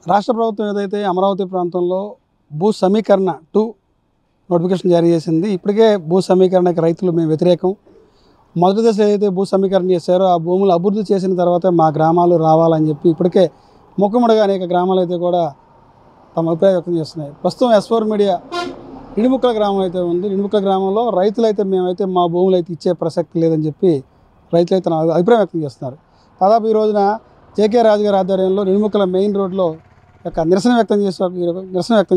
రాష్ట్ర ప్రభుత్వం ఏదైతే అమరావతి ప్రాంతంలో భూ సమీకరణ 2 నోటిఫికేషన్ జారీ చేసింది. ఇప్పటికే భూ సమీకరణకి రైతులు మేము వ్యతిరేకం. మొదటి దశ ఏదైతే భూ సమీకరణ చేశారో ఆ భూములు అభివృద్ధి చేసిన తర్వాత మా గ్రామాలు రావాలని చెప్పి ఇప్పటికే ముఖముడిగా అనేక గ్రామాలు అయితే కూడా తమ అభిప్రాయం వ్యక్తం చేస్తున్నాయి. ప్రస్తుతం S4 మీడియా ఇనుముక్కల గ్రామం అయితే ఉంది. ఇనుముక్కల గ్రామంలో రైతులైతే మేమైతే మా భూములు అయితే ఇచ్చే ప్రసక్తి లేదని చెప్పి రైతులైతే తన అభిప్రాయం వ్యక్తం చేస్తున్నారు. దాదాపు ఈ రోజున జేకే రాజు గారి ఆధ్వర్యంలో ఇనుముక్కల మెయిన్ రోడ్లో యొక్క నిరసన వ్యక్తం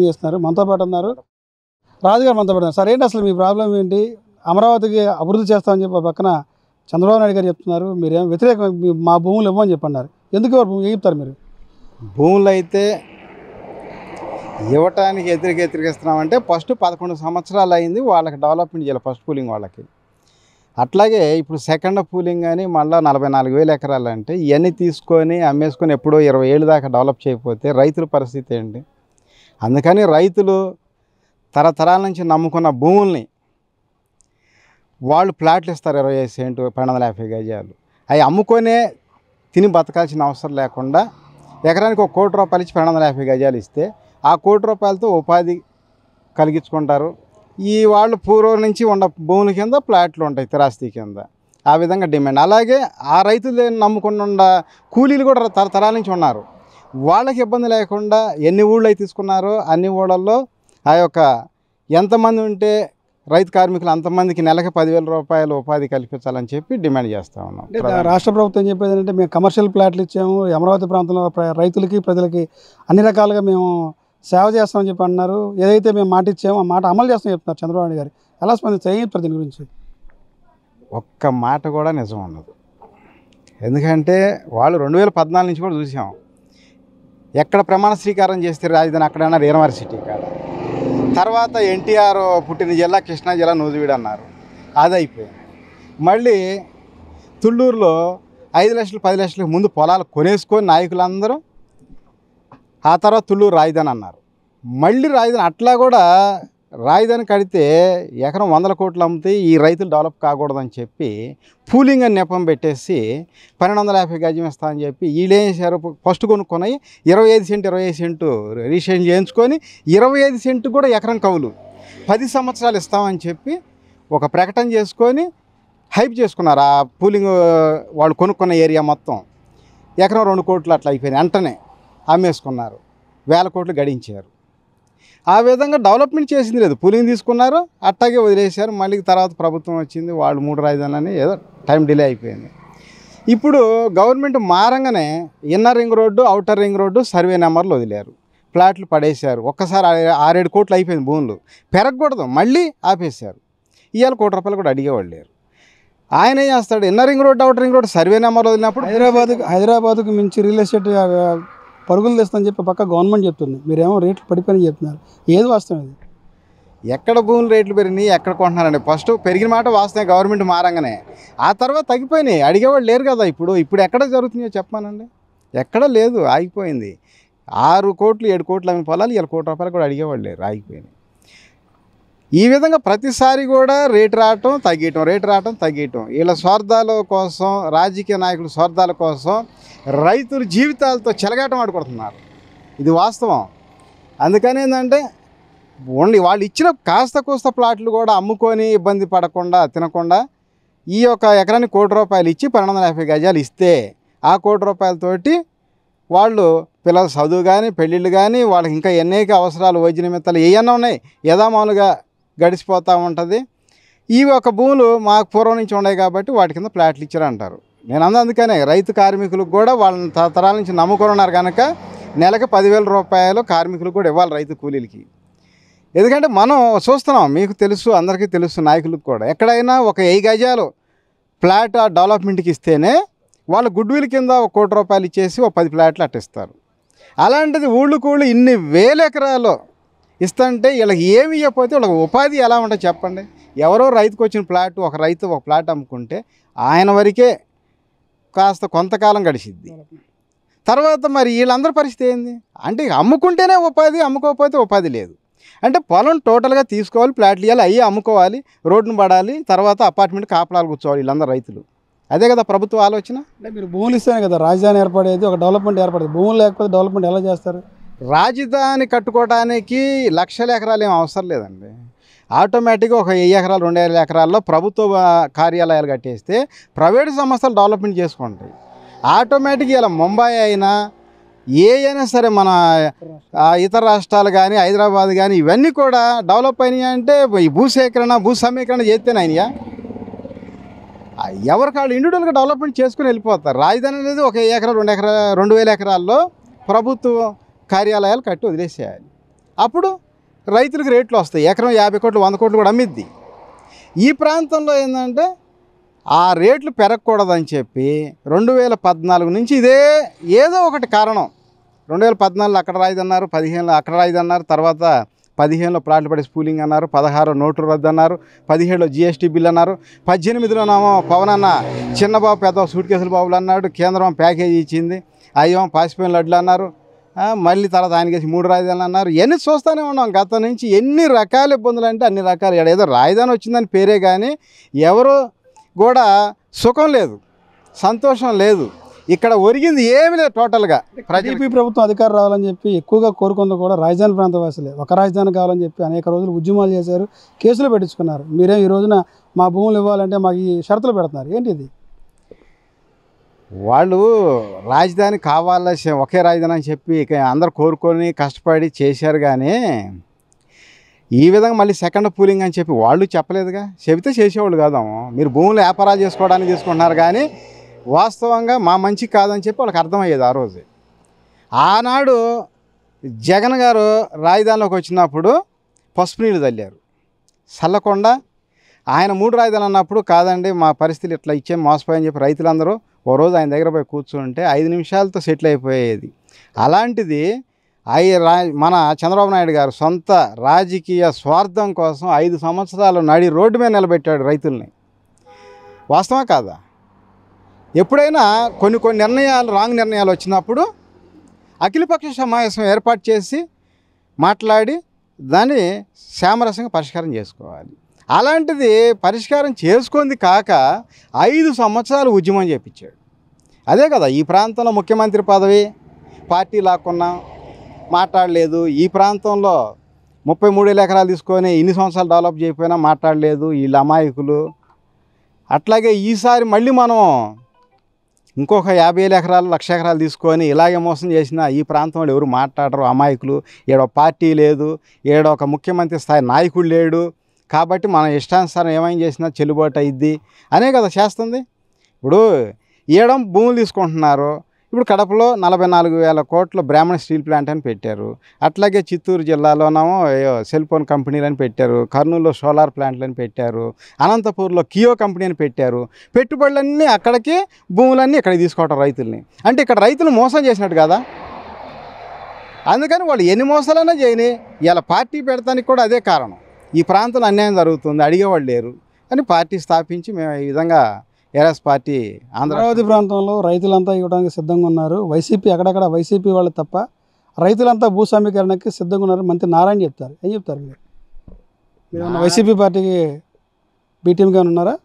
చేస్తున్నారు. మనతో పాటు ఉన్నారు రాజుగారు. మనతో పాటు సార్, ఏంటి అసలు మీ ప్రాబ్లం ఏంటి? అమరావతికి అభివృద్ధి చేస్తామని చెప్పి పక్కన చంద్రబాబు నాయుడు గారు చెప్తున్నారు, మీరేమో వ్యతిరేకం, మా భూములు ఇవ్వమని చెప్పన్నారు. ఎందుకు భూమి ఏం చెప్తారు మీరు? భూములు అయితే ఇవ్వటానికి వ్యతిరేకిస్తున్నామంటే ఫస్ట్ 11 సంవత్సరాలు అయింది వాళ్ళకి డెవలప్మెంట్ చేయాలి, ఫస్ట్ పూలింగ్ వాళ్ళకి. అట్లాగే ఇప్పుడు సెకండ్ పూలింగ్ అని మళ్ళీ 44,000 ఎకరాలు అంటే ఇవన్నీ తీసుకొని అమ్మేసుకొని ఎప్పుడో 20 ఏళ్ళు దాకా డెవలప్ చేయకపోతే రైతుల పరిస్థితి ఏంటి? అందుకని రైతులు తరతరాల నుంచి నమ్ముకున్న భూముల్ని వాళ్ళు ప్లాట్లు ఇస్తారు, 25 సెంటు 1250 గజాలు. అవి అమ్ముకొనే తిని బతకాల్సిన అవసరం లేకుండా ఎకరానికి 1 కోటి రూపాయలు ఇచ్చి 1250 గజాలు ఇస్తే ఆ 1 కోటి రూపాయలతో ఉపాధి కలిగించుకుంటారు. ఈ వాళ్ళు పూర్వం నుంచి ఉన్న భూముల కింద ప్లాట్లు ఉంటాయి స్థిరాస్తి కింద. ఆ విధంగా డిమాండ్. అలాగే ఆ రైతులు నమ్ముకున్న కూలీలు కూడా తరతరాల నుంచి ఉన్నారు. వాళ్ళకి ఇబ్బంది లేకుండా ఎన్ని ఊళ్ళు అయితే తీసుకున్నారో అన్ని ఊళ్ళల్లో ఆ యొక్క ఎంతమంది ఉంటే రైతు కార్మికులు అంతమందికి నెలకి 10,000 రూపాయలు ఉపాధి కల్పించాలని చెప్పి డిమాండ్ చేస్తూ ఉన్నాం. రాష్ట్ర ప్రభుత్వం చెప్పేది ఏంటంటే మేము కమర్షియల్ ప్లాట్లు ఇచ్చాము, అమరావతి ప్రాంతంలో రైతులకి ప్రజలకి అన్ని రకాలుగా మేము సేవ చేస్తామని చెప్పి అన్నారు. ఏదైతే మేము మాట ఇచ్చామో ఆ మాట అమలు చేస్తామని చెప్తున్నారు చంద్రబాబు నాయుడు గారు. ఎలా స్పందిస్తారు, ఏం చెప్తారు దీని గురించి? ఒక్క మాట కూడా నిజం ఉండదు. ఎందుకంటే వాళ్ళు 2014 నుంచి కూడా చూసాం. ఎక్కడ ప్రమాణ స్వీకారం చేస్తే రాజధాని అక్కడైనా యూనివర్సిటీ కాడ, తర్వాత ఎన్టీఆర్ పుట్టిన జిల్లా కృష్ణా జిల్లా నూజివీడు అన్నారు, అది అయిపోయింది. మళ్ళీ తుళ్ళూరులో 5 లక్షలు 10 లక్షలకు ముందు పొలాలు కొనేసుకొని నాయకులందరూ, ఆ తర్వాత తుళ్ళూరు రాజధాని అన్నారు. మళ్ళీ రాజధాని అట్లా కూడా రాజధాని కడితే ఎకరం 100 కోట్లు అమ్మితే ఈ రైతులు డెవలప్ కాకూడదని చెప్పి పూలింగ్ అని నెపం పెట్టేసి 1250 గజం ఇస్తామని చెప్పి వీళ్ళు ఏం చేశారు, ఫస్ట్ కొనుక్కొని 25 సెంటు రిజిస్ట్రేషన్ చేయించుకొని 25 సెంటు కూడా ఎకరం కవులు 10 సంవత్సరాలు ఇస్తామని చెప్పి ఒక ప్రకటన చేసుకొని హైప్ చేసుకున్నారు. ఆ పూలింగ్ వాళ్ళు కొనుక్కున్న ఏరియా మొత్తం ఎకరం 2 కోట్లు అట్లా అయిపోయింది. వెంటనే అమ్మేసుకున్నారు, 1000 కోట్లు గడించారు. ఆ విధంగా డెవలప్మెంట్ చేసింది లేదు. పూలింగ్ తీసుకున్నారు, అట్టాగే వదిలేశారు. మళ్ళీ తర్వాత ప్రభుత్వం వచ్చింది, వాళ్ళు 3 రాజధానులని ఏదో టైం డిలే అయిపోయింది. ఇప్పుడు గవర్నమెంట్ మారంగానే inner ring road, outer ring road survey నెంబర్లు వదిలేరు, ప్లాట్లు పడేశారు. ఒక్కసారి 6-7 కోట్లు అయిపోయింది. భూములు పెరగకూడదు, మళ్ళీ ఆపేశారు. ఇవాళ 1 కోటి రూపాయలు కూడా అడిగేవాళ్ళు లేరు. ఆయన ఏం చేస్తాడు, inner ring road, outer ring road survey number వదిలినప్పుడు హైదరాబాద్కు మించి రియల్ ఎస్టేట్ పరుగులు తెస్తుందని చెప్పి పక్క గవర్నమెంట్ చెప్తుంది, మీరేమో రేట్లు పడిపోయినాయి చెప్తున్నారు. ఏది వాస్తవం ఇది? ఎక్కడ భూములు రేట్లు పెరిగినాయి, ఎక్కడ కొంటున్నారండి? ఫస్ట్ పెరిగిన మాట వాస్తవం, గవర్నమెంట్ మారంగానే. ఆ తర్వాత తగ్గిపోయినాయి, అడిగేవాళ్ళు లేరు కదా. ఇప్పుడు ఎక్కడ జరుగుతున్నాయో చెప్పమానండి, ఎక్కడ లేదు, ఆగిపోయింది. 6 కోట్లు 7 కోట్లు అమ్మిన పొలాలు 1 కోటి రూపాయలు కూడా అడిగేవాళ్ళు లేరు, ఆగిపోయినాయి. ఈ విధంగా ప్రతిసారి కూడా రేటు రావటం తగ్గటం వీళ్ళ స్వార్థాల కోసం, రాజకీయ నాయకుల స్వార్థాల కోసం రైతుల జీవితాలతో చెలగాటం ఆడుకుంటున్నారు. ఇది వాస్తవం. అందుకని ఏంటంటే ఓన్లీ వాళ్ళు ఇచ్చిన కాస్త కోస్త ప్లాట్లు కూడా అమ్ముకొని ఇబ్బంది పడకుండా తినకుండా ఈ యొక్క ఎకరానికి 1 కోటి రూపాయలు ఇచ్చి 1250 గజాలు ఇస్తే ఆ 1 కోటి రూపాయలతోటి వాళ్ళు పిల్లల చదువు కానీ, పెళ్ళిళ్ళు కానీ, వాళ్ళకి ఇంకా అనేక అవసరాలు, వైద్య నిమిత్తాలు ఏమన్నా ఉన్నాయి, యథామానుగా గడిచిపోతూ ఉంటుంది. ఈ ఒక భూములు మాకు పూర్వం నుంచి ఉన్నాయి కాబట్టి వాటి కింద ప్లాట్లు ఇచ్చారంటారు. నేను అందుకనే రైతు కార్మికులకు కూడా వాళ్ళని తరతరాల నుంచి నమ్ముకొని ఉన్నారు కనుక నెలకి 10,000 రూపాయలు కార్మికులకు కూడా ఇవ్వాలి, రైతు కూలీలకి. ఎందుకంటే మనం చూస్తున్నాం, మీకు తెలుసు, అందరికీ తెలుసు, నాయకులకు కూడా. ఎక్కడైనా ఒక 10 గజాలు ప్లాట్ డెవలప్మెంట్కి ఇస్తేనే వాళ్ళు గుడ్విల్ కింద 1 కోటి రూపాయలు ఇచ్చేసి 10 ప్లాట్లు అట్టిస్తారు. అలాంటిది ఊళ్ళు ఇన్ని వేల ఎకరాలు ఇస్తుంటే వీళ్ళకి ఏమి ఇవ్వకపోతే వాళ్ళకి ఉపాధి ఎలా ఉంటుంది చెప్పండి? ఎవరో రైతుకు వచ్చిన ప్లాట్, ఒక రైతు ఒక ప్లాట్ అమ్ముకుంటే ఆయన వరకే కాస్త కొంతకాలం గడిచిద్ది. తర్వాత మరి వీళ్ళందరి పరిస్థితి ఏంది అంటే, అమ్ముకుంటేనే ఉపాధి, అమ్ముకోకపోతే ఉపాధి లేదు. అంటే పొలం టోటల్గా తీసుకోవాలి, ప్లాట్లు ఇవ్వాలి, అయ్యి అమ్ముకోవాలి, రోడ్డును పడాలి, తర్వాత అపార్ట్మెంట్ కాపలాలు కూర్చోవాలి వీళ్ళందరూ రైతులు. అదే కదా ప్రభుత్వ ఆలోచన. అంటే మీరు భూములు ఇస్తేనే కదా రాజధాని ఏర్పడేది, ఒక డెవలప్మెంట్ ఏర్పడేది. భూములు లేకపోతే డెవలప్మెంట్ ఎలా చేస్తారు? రాజధాని కట్టుకోవడానికి లక్షల ఎకరాలు ఏం అవసరం లేదండి. ఆటోమేటిక్గా ఒక 1000 ఎకరాలు 2000 ఎకరాల్లో ప్రభుత్వ కార్యాలయాలు కట్టేస్తే ప్రైవేటు సంస్థలు డెవలప్మెంట్ చేసుకుంటాయి. ఆటోమేటిక్గా ఇలా ముంబై అయినా అయినా సరే మన ఇతర రాష్ట్రాలు కానీ హైదరాబాద్ కానీ ఇవన్నీ కూడా డెవలప్ అయినాయి అంటే ఈ భూ సమీకరణ చేస్తేనైనా ఎవరికి వాళ్ళు ఇండివిజువల్గా డెవలప్మెంట్ చేసుకుని వెళ్ళిపోతారు. రాజధాని అనేది ఒక 1000 ఎకరాలు 2000 ఎకరాల్లో ప్రభుత్వ కార్యాలయాలు కట్టి వదిలేసేయాలి. అప్పుడు రైతులకు రేట్లు వస్తాయి. ఎకరం 50 కోట్లు 100 కోట్లు కూడా అమ్మిద్ది. ఈ ప్రాంతంలో ఏంటంటే ఆ రేట్లు పెరగకూడదని చెప్పి 2014 నుంచి ఇదే ఏదో ఒకటి కారణం. 2014లో అక్కడ రాయిది అన్నారు, 15లో అక్కడ రాయిది అన్నారు, తర్వాత 15లో ప్లాట్లు పడి స్పూలింగ్ అన్నారు, 16 నోట్లు రద్దు అన్నారు, 17లో GST బిల్ అన్నారు, 18లోనేమో పవన్ అన్న చిన్నబాబు పెద్ద సూట్ కేసుల బాబులు అన్నాడు, కేంద్రం ప్యాకేజీ ఇచ్చింది, అయ్యో పాసిపోయిన లడ్లు అన్నారు, మళ్ళీ తర్వాత ఆయనకేసి 3 రాజధానులు అన్నారు. ఇవన్నీ చూస్తూనే ఉన్నాం గత నుంచి. ఎన్ని రకాల ఇబ్బందులు అంటే అన్ని రకాలు. ఏదో రాజధాని వచ్చిందని పేరే కానీ ఎవరు కూడా సుఖం లేదు, సంతోషం లేదు. ఇక్కడ ఒరిగింది ఏమీ లేదు టోటల్గా. టీడీపీ ప్రభుత్వం అధికారం రావాలని చెప్పి ఎక్కువగా కోరుకుంది కూడా రాజధాని ప్రాంత వాసులే. ఒక రాజధాని కావాలని చెప్పి అనేక రోజులు ఉద్యమాలు చేశారు, కేసులు పెట్టించుకున్నారు. మీరేం ఈ రోజున మా భూములు ఇవ్వాలంటే మాకు ఈ షరతులు పెడుతున్నారు, ఏంటి ఇది? వాళ్ళు రాజధాని కావాల్సి ఒకే రాజధాని అని చెప్పి ఇక అందరు కోరుకొని కష్టపడి చేశారు. కానీ ఈ విధంగా మళ్ళీ సెకండ్ పూలింగ్ అని చెప్పి వాళ్ళు చెప్పలేదుగా. చెబితే చేసేవాళ్ళు కాదాము. మీరు భూములు వ్యాపారాలు చేసుకోవడానికి తీసుకుంటున్నారు కానీ వాస్తవంగా మా మంచి కాదని చెప్పి వాళ్ళకి అర్థమయ్యేది. ఆ రోజు ఆనాడు జగన్ గారు రాజధానిలోకి వచ్చినప్పుడు పసుపు నీళ్ళు చల్లారు, చల్లకుండా ఆయన 3 రాజధానులు అన్నప్పుడు కాదండి మా పరిస్థితులు ఇట్లా ఇచ్చే మోసపోయని చెప్పి రైతులందరూ ఓ రోజు ఆయన దగ్గర పోయి కూర్చుంటే 5 నిమిషాలతో సెటిల్ అయిపోయేది. అలాంటిది మన చంద్రబాబు నాయుడు గారు సొంత రాజకీయ స్వార్థం కోసం 5 సంవత్సరాలు నడి రోడ్డు మీద నిలబెట్టాడు రైతుల్ని. వాస్తవం కాదా? ఎప్పుడైనా కొన్ని నిర్ణయాలు రాంగ్ నిర్ణయాలు వచ్చినప్పుడు అఖిలపక్ష సమావేశం ఏర్పాటు చేసి మాట్లాడి దాన్ని సామరస్యంగా పరిష్కారం చేసుకోవాలి. అలాంటిది పరిష్కారం చేసుకుంది కాక 5 సంవత్సరాలు ఉద్యమం చేపించాడు. అదే కదా ఈ ప్రాంతంలో ముఖ్యమంత్రి పదవి పార్టీ లాక్కున్నా మాట్లాడలేదు. ఈ ప్రాంతంలో 33,000 ఎకరాలు తీసుకొని ఇన్ని సంవత్సరాలు డెవలప్ చేయకపోయినా మాట్లాడలేదు వీళ్ళ అమాయకులు. అట్లాగే ఈసారి మళ్ళీ మనం ఇంకొక 50,000 ఎకరాలు 1,00,000 ఎకరాలు తీసుకొని ఇలాగే మోసం చేసిన ఈ ప్రాంతంలో ఎవరు మాట్లాడరు, అమాయకులు. ఏడో పార్టీ లేదు, ఏడో ఒక ముఖ్యమంత్రి స్థాయి నాయకుడు లేడు, కాబట్టి మనం ఇష్టానుసారం ఏమైనా చేసినా చెల్లుబాటు అయ్యిద్ది అనే కదా చేస్తుంది. ఇప్పుడు ఏడం భూములు తీసుకుంటున్నారు. ఇప్పుడు కడపలో 44,000 కోట్ల బ్రాహ్మణ స్టీల్ ప్లాంట్ అని పెట్టారు. అట్లాగే చిత్తూరు జిల్లాలోనేమో సెల్ ఫోన్ కంపెనీలు అని పెట్టారు, కర్నూలులో సోలార్ ప్లాంట్లు అని పెట్టారు, అనంతపూర్లో కియో కంపెనీ అని పెట్టారు. పెట్టుబడులన్నీ అక్కడికి, భూములన్నీ ఇక్కడ తీసుకోవటం రైతుల్ని. అంటే ఇక్కడ రైతులు మోసం చేసినట్టు కదా. అందుకని వాళ్ళు ఎన్ని మోసాలైనా చేయని ఇలా పార్టీ పెడతానికి కూడా అదే కారణం. ఈ ప్రాంతంలో అన్యాయం జరుగుతుంది, అడిగేవాళ్ళు లేరు అని పార్టీ స్థాపించి మేము ఈ విధంగా ఏరాస్ పార్టీ అమరావతి ప్రాంతంలో రైతులంతా ఇవ్వడానికి సిద్ధంగా ఉన్నారు. వైసీపీ అక్కడక్కడ వైసీపీ వాళ్ళు తప్ప రైతులంతా భూ సమీకరణకి సిద్ధంగా ఉన్నారు. మంత్రి నారాయణ చెప్తారు. ఏం చెప్తారు మీరు? వైసీపీ పార్టీకి బీటీఎంగా ఉన్నారా?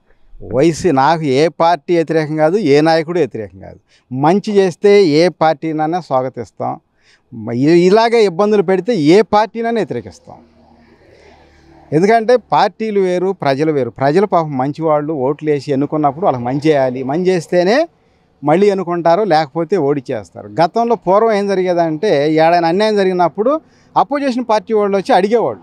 నాకు ఏ పార్టీ వ్యతిరేకం కాదు, ఏ నాయకుడు వ్యతిరేకం కాదు. మంచి చేస్తే ఏ పార్టీనైనా స్వాగతిస్తాం. ఇలాగే ఇబ్బందులు పెడితే ఏ పార్టీనైనా వ్యతిరేకిస్తాం. ఎందుకంటే పార్టీలు వేరు, ప్రజలు వేరు. ప్రజలు పాపం మంచివాళ్ళు, ఓట్లు వేసి ఎన్నుకున్నప్పుడు వాళ్ళకి మంచి చేయాలి. మంచి చేస్తేనే మళ్ళీ ఎన్నుకుంటారు, లేకపోతే ఓడిచేస్తారు. గతంలో పూర్వం ఏం జరిగేదంటే ఏడైనా అన్యాయం జరిగినప్పుడు అపోజిషన్ పార్టీ వాళ్ళు వచ్చి అడిగేవాళ్ళు,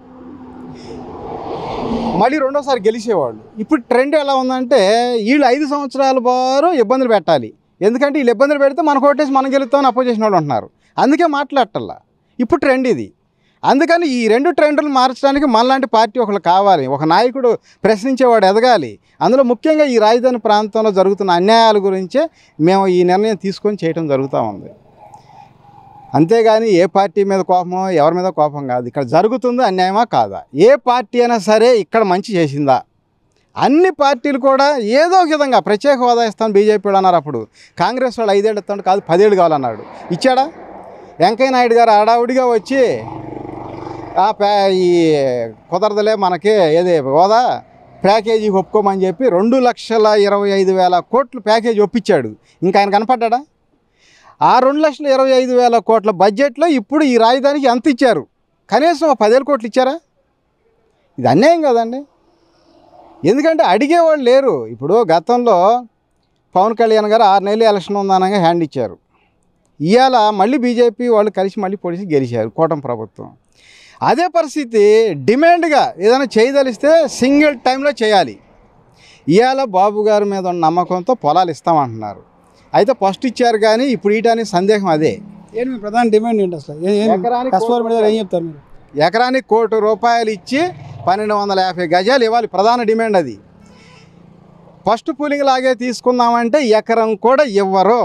మళ్ళీ రెండోసారి గెలిచేవాళ్ళు. ఇప్పుడు ట్రెండ్ ఎలా ఉందంటే వీళ్ళు 5 సంవత్సరాల బారు ఇబ్బందులు పెట్టాలి. ఎందుకంటే వీళ్ళు ఇబ్బందులు పెడితే మనకు ఓటేసి మనం గెలుస్తామని అపోజిషన్ వాళ్ళు అంటున్నారు. అందుకే మాట్లాడటల్లా. ఇప్పుడు ట్రెండ్ ఇది. అందుకని ఈ 2 ట్రెండ్లు మార్చడానికి మనలాంటి పార్టీ ఒకళ్ళు కావాలి. ఒక నాయకుడు ప్రశ్నించేవాడు ఎదగాలి. అందులో ముఖ్యంగా ఈ రాజధాని ప్రాంతంలో జరుగుతున్న అన్యాయాల గురించే మేము ఈ నిర్ణయం తీసుకొని చేయడం జరుగుతూ ఉంది. అంతేగాని ఏ పార్టీ మీద కోపమో ఎవరి మీద కోపం కాదు. ఇక్కడ జరుగుతుందో అన్యాయమా కాదా? ఏ పార్టీ అయినా సరే ఇక్కడ మంచి చేసిందా? అన్ని పార్టీలు కూడా ఏదో ఒక విధంగా ప్రత్యేక హోదా ఇస్తాను బీజేపీ వాళ్ళు అన్నారు. అప్పుడు కాంగ్రెస్ వాళ్ళు 5 ఏళ్ళు ఇస్తాను కాదు 10 ఏళ్ళు కావాలన్నాడు. ఇచ్చాడా? వెంకయ్య నాయుడు గారు హడావుడిగా వచ్చి ఈ కుదరదులే మనకి ఏది హోదా ప్యాకేజీ ఒప్పుకోమని చెప్పి 2,25,000 కోట్లు ప్యాకేజీ ఒప్పించాడు. ఇంకా ఆయన కనపడ్డా? ఆ 2,25,000 కోట్ల బడ్జెట్లో ఇప్పుడు ఈ రాజధానికి ఎంత ఇచ్చారు? కనీసం 10,000 కోట్లు ఇచ్చారా? ఇది అన్యాయం కదండి. ఎందుకంటే అడిగేవాళ్ళు లేరు. ఇప్పుడు గతంలో పవన్ కళ్యాణ్ గారు 6 నెలలు ఎలక్షన్ ఉందనగా హ్యాండ్ ఇచ్చారు. ఇవాళ మళ్ళీ బీజేపీ వాళ్ళు కలిసి మళ్ళీ పొడిచి గెలిచారు కూటమి ప్రభుత్వం. అదే పరిస్థితి డిమాండ్గా ఏదైనా చేయదలిస్తే సింగిల్ టైంలో చేయాలి. ఇవాళ బాబు గారి మీద ఉన్న నమ్మకంతో పొలాలు ఇస్తామంటున్నారు. అయితే ఫస్ట్ ఇచ్చారు కానీ ఇప్పుడు ఇయటానికి సందేహం అదే. ఏంటి మీ ప్రధాన డిమాండ్ ఏంటి అసలు? కస్టమర్ మీద ఏం చెప్తారు మీరు? ఎకరానికి ₹1,00,00,000 ఇచ్చి 1,250 గజాలు ఇవ్వాలి. ప్రధాన డిమాండ్ అది. ఫస్ట్ పూలింగ్ లాగే తీసుకుందామంటే ఎకరం కూడా ఇవ్వరు.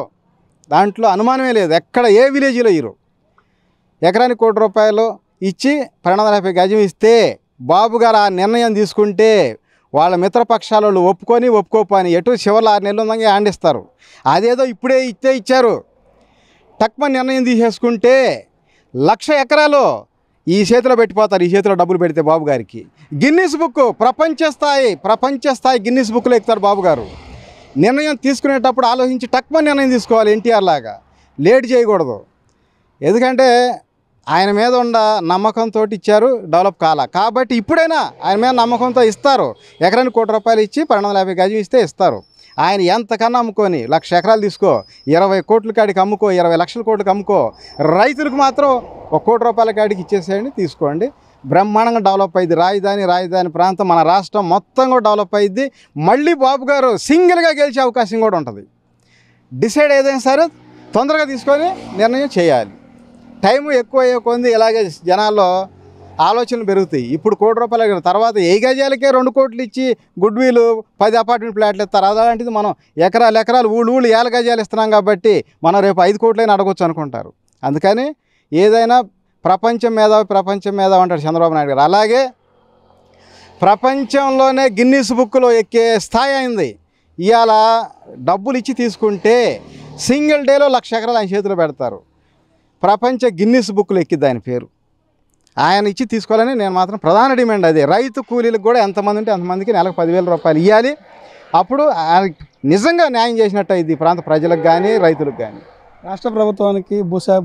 దాంట్లో అనుమానమే లేదు. ఎక్కడ ఏ విలేజ్లో ఇరు. ఎకరానికి ₹1,00,00,000 ఇచ్చి 1,250 గజం ఇస్తే బాబు గారు ఆ నిర్ణయం తీసుకుంటే వాళ్ళ మిత్రపక్షాల వాళ్ళు ఒప్పుకోని ఎటు చివరిలో 6 నెలలు ఉందంగా ఆండిస్తారు. అదేదో ఇప్పుడే ఇచ్చారు. తక్కువ నిర్ణయం తీసేసుకుంటే 1,00,000 ఎకరాలు ఈ చేతిలో పెట్టిపోతారు. ఈ చేతిలో డబ్బులు పెడితే బాబు గారికి గిన్నిస్ బుక్ ప్రపంచ స్థాయి గిన్నిస్ బుక్లో ఎక్కుతారు బాబు గారు. నిర్ణయం తీసుకునేటప్పుడు ఆలోచించి తక్కువ నిర్ణయం తీసుకోవాలి. ఎన్టీఆర్ లాగా లేట్ చేయకూడదు. ఎందుకంటే ఆయన మీద ఉన్న నమ్మకంతో ఇచ్చారు, డెవలప్ కాల. కాబట్టి ఇప్పుడైనా ఆయన మీద నమ్మకంతో ఇస్తారు. ఎకరానికి ₹1,00,00,000 ఇచ్చి 1,250 గజం ఇస్తే ఇస్తారు. ఆయన ఎంతకన్నా అమ్ముకొని 1,00,000 ఎకరాలు తీసుకో, 20 కోట్ల కాడికి అమ్ముకో, 20 లక్షల కోట్లకి అమ్ముకో. రైతులకు మాత్రం ₹1,00,00,000 కాడికి ఇచ్చేసేయండి, తీసుకోండి. బ్రహ్మాండంగా డెవలప్ అయ్యింది రాజధాని ప్రాంతం. మన రాష్ట్రం మొత్తం కూడా డెవలప్ అయ్యింది. మళ్ళీ బాబు గారు సింగిల్గా గెలిచే అవకాశం కూడా ఉంటుంది. డిసైడ్ ఏదైనా సరే తొందరగా తీసుకొని నిర్ణయం చేయాలి. టైం ఎక్కువ అయ్యే కొంది ఇలాగే జనాల్లో ఆలోచనలు పెరుగుతాయి. ఇప్పుడు ₹1,00,00,000 తర్వాత 8 గజాలకే 2 కోట్లు ఇచ్చి గుడ్ విల్ 10 అపార్ట్మెంట్ ఫ్లాట్లు ఇస్తారు. అలాంటిది మనం ఎకరాలు ఊళ్ళు 7 గజాలు ఇస్తున్నాం కాబట్టి మనం రేపు 5 కోట్లైనా అడగొచ్చు అనుకుంటారు. అందుకని ఏదైనా ప్రపంచం మేధావి అంటాడు చంద్రబాబు నాయుడు గారు. అలాగే ప్రపంచంలోనే గిన్నిస్ బుక్లో ఎక్కే స్థాయి అయింది. ఇవాళ డబ్బులు ఇచ్చి తీసుకుంటే సింగిల్ డేలో 1,00,000 ఎకరాలు ఆయన చేతిలో పెడతారు. ప్రపంచ గిన్నిస్ బుక్లో ఎక్కిద్ది ఆయన పేరు. ఆయన ఇచ్చి తీసుకోవాలని నేను మాత్రం ప్రధాన డిమాండ్ అదే. రైతు కూలీలకు కూడా ఎంతమంది ఉంటే అంతమందికి నెలకు ₹10,000 ఇవ్వాలి. అప్పుడు నిజంగా న్యాయం చేసినట్టు ఇది ప్రాంత ప్రజలకు కానీ రైతులకు కానీ. రాష్ట్ర ప్రభుత్వానికి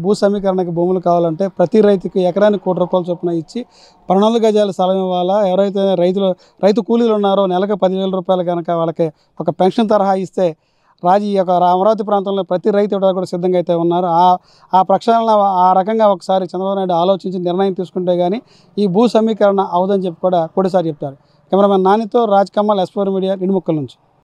భూ సమీకరణకి భూములు కావాలంటే ప్రతి రైతుకి ఎకరానికి ₹1,00,00,000 చొప్పున ఇచ్చి 12 గజాల స్థలం ఇవ్వాలా. ఎవరైతే రైతు కూలీలు ఉన్నారో నెలకు ₹10,000 కనుక వాళ్ళకి ఒక పెన్షన్ తరహా ఇస్తే ఈ యొక్క అమరావతి ప్రాంతంలో ప్రతి రైతు ఇవ్వడానికి కూడా సిద్ధంగా అయితే ఉన్నారు. ఆ ప్రక్షాళన ఆ రకంగా ఒకసారి చంద్రబాబు నాయుడు ఆలోచించి నిర్ణయం తీసుకుంటే కానీ ఈ భూ సమీకరణ అవదని చెప్పి కూడా ఒకటిసారి చెప్తారు. కెమెరామెన్ నానితో రాజ్ కమల్, S4 మీడియా, నిడుముక్కల నుంచి.